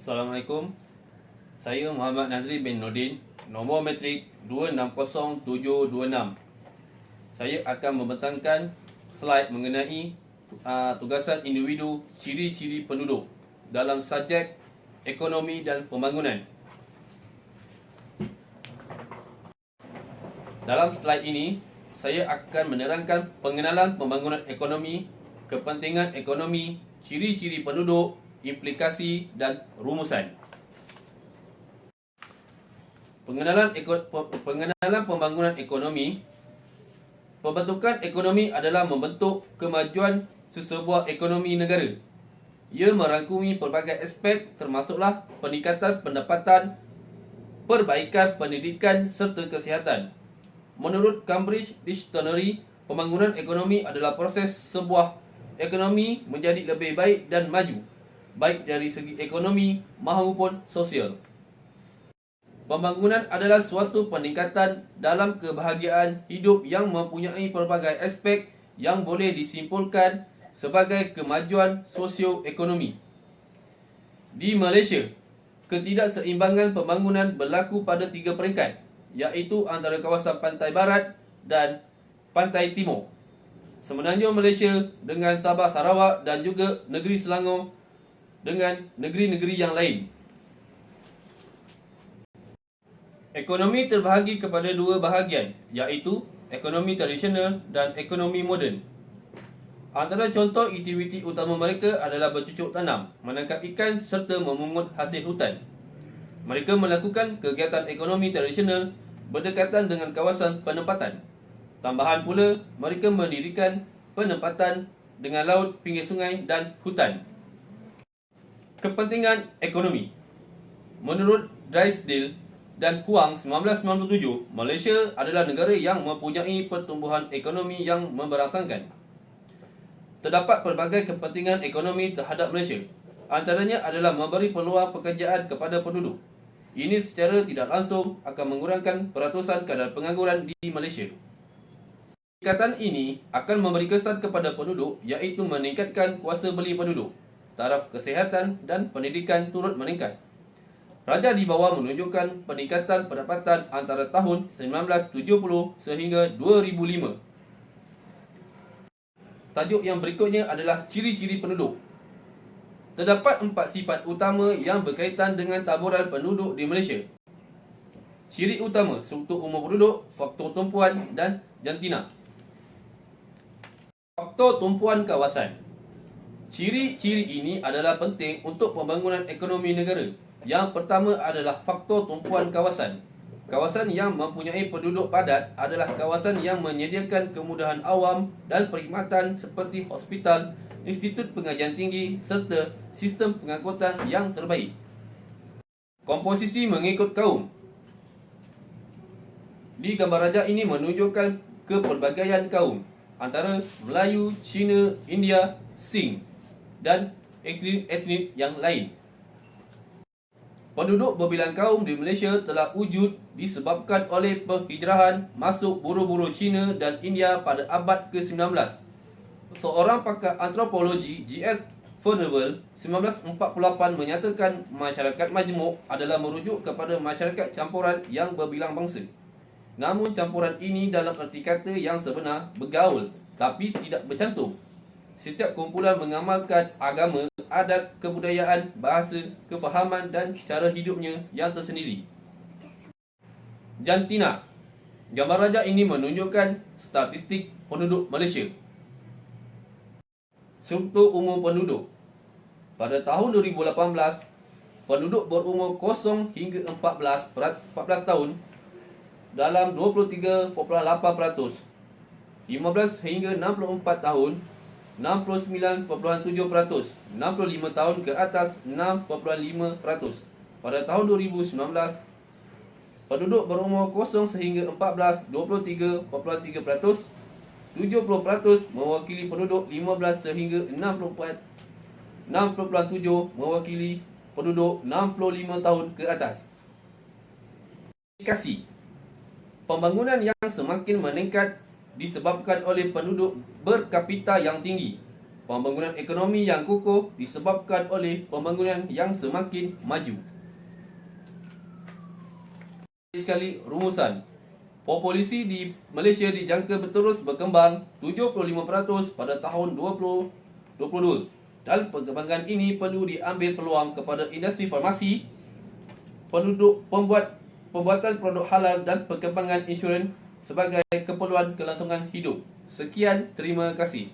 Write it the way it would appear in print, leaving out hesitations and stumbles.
Assalamualaikum. Saya Muhammad Nazri bin Nordin, nombor matrik 260726. Saya akan membentangkan slide mengenai tugasan individu, ciri-ciri penduduk dalam subjek ekonomi dan pembangunan. Dalam slide ini, saya akan menerangkan pengenalan pembangunan ekonomi, kepentingan ekonomi, ciri-ciri penduduk, implikasi dan rumusan. Pengenalan pembangunan ekonomi. Pembentukan ekonomi adalah membentuk kemajuan sesebuah ekonomi negara. Ia merangkumi pelbagai aspek termasuklah peningkatan pendapatan, perbaikan pendidikan serta kesihatan. Menurut Cambridge Dictionary, pembangunan ekonomi adalah proses sebuah ekonomi menjadi lebih baik dan maju, baik dari segi ekonomi maupun sosial. Pembangunan adalah suatu peningkatan dalam kebahagiaan hidup yang mempunyai pelbagai aspek yang boleh disimpulkan sebagai kemajuan sosioekonomi. Di Malaysia, ketidakseimbangan pembangunan berlaku pada 3 peringkat, iaitu antara kawasan pantai barat dan pantai timur. Semenanjung Malaysia dengan Sabah Sarawak dan juga negeri Selangor dengan negeri-negeri yang lain. Ekonomi terbahagi kepada 2 bahagian, iaitu ekonomi tradisional dan ekonomi moden. Antara contoh aktiviti utama mereka adalah bercucuk tanam, menangkap ikan serta memungut hasil hutan. Mereka melakukan kegiatan ekonomi tradisional berdekatan dengan kawasan penempatan. Tambahan pula, mereka mendirikan penempatan dengan laut, pinggir sungai dan hutan. Kepentingan ekonomi. Menurut Drysdale dan Huang 1997, Malaysia adalah negara yang mempunyai pertumbuhan ekonomi yang memberangsangkan. Terdapat pelbagai kepentingan ekonomi terhadap Malaysia. Antaranya adalah memberi peluang pekerjaan kepada penduduk. Ini secara tidak langsung akan mengurangkan peratusan kadar pengangguran di Malaysia. Peningkatan ini akan memberi kesan kepada penduduk, iaitu meningkatkan kuasa beli penduduk. Taraf kesihatan dan pendidikan turut meningkat. Raja di bawah menunjukkan peningkatan pendapatan antara tahun 1970 sehingga 2005. Tajuk yang berikutnya adalah ciri-ciri penduduk. Terdapat 4 sifat utama yang berkaitan dengan taburan penduduk di Malaysia. Ciri utama: struktur umur penduduk, faktor tumpuan dan jantina. Faktor tumpuan kawasan. Ciri-ciri ini adalah penting untuk pembangunan ekonomi negara. Yang pertama adalah faktor tumpuan kawasan. Kawasan yang mempunyai penduduk padat adalah kawasan yang menyediakan kemudahan awam dan perkhidmatan seperti hospital, institut pengajian tinggi serta sistem pengangkutan yang terbaik. Komposisi mengikut kaum. Di gambar rajah ini menunjukkan kepelbagaian kaum antara Melayu, Cina, India, Sing dan etnik yang lain. Penduduk berbilang kaum di Malaysia telah wujud disebabkan oleh penghijrahan masuk buru-buru Cina dan India pada abad ke-19. Seorang pakar antropologi, G.S. Furnivall 1948 menyatakan masyarakat majmuk adalah merujuk kepada masyarakat campuran yang berbilang bangsa. Namun campuran ini dalam erti kata yang sebenar bergaul tapi tidak bercantum. Setiap kumpulan mengamalkan agama, adat, kebudayaan, bahasa, kefahaman dan cara hidupnya yang tersendiri. Jantina. Gambar rajah ini menunjukkan statistik penduduk Malaysia. Struktur umur penduduk. Pada tahun 2018, penduduk berumur 0 hingga 14 tahun dalam 23.8%, 15 hingga 64 tahun 69.7%, 65 tahun ke atas 6.5%. Pada tahun 2019, penduduk berumur 0 sehingga 14 23.3%, 70% mewakili penduduk 15 sehingga 6.7 mewakili penduduk 65 tahun ke atas. Implikasi. Pembangunan yang semakin meningkat disebabkan oleh penduduk berkapita yang tinggi. Pembangunan ekonomi yang kukuh disebabkan oleh pembangunan yang semakin maju. Sekali rumusan. Populasi di Malaysia dijangka terus berkembang 75% pada tahun 2022. Dan perkembangan ini perlu diambil peluang kepada industri farmasi, pembuatan produk halal dan perkembangan insurans sebagai keperluan kelangsungan hidup. Sekian, terima kasih.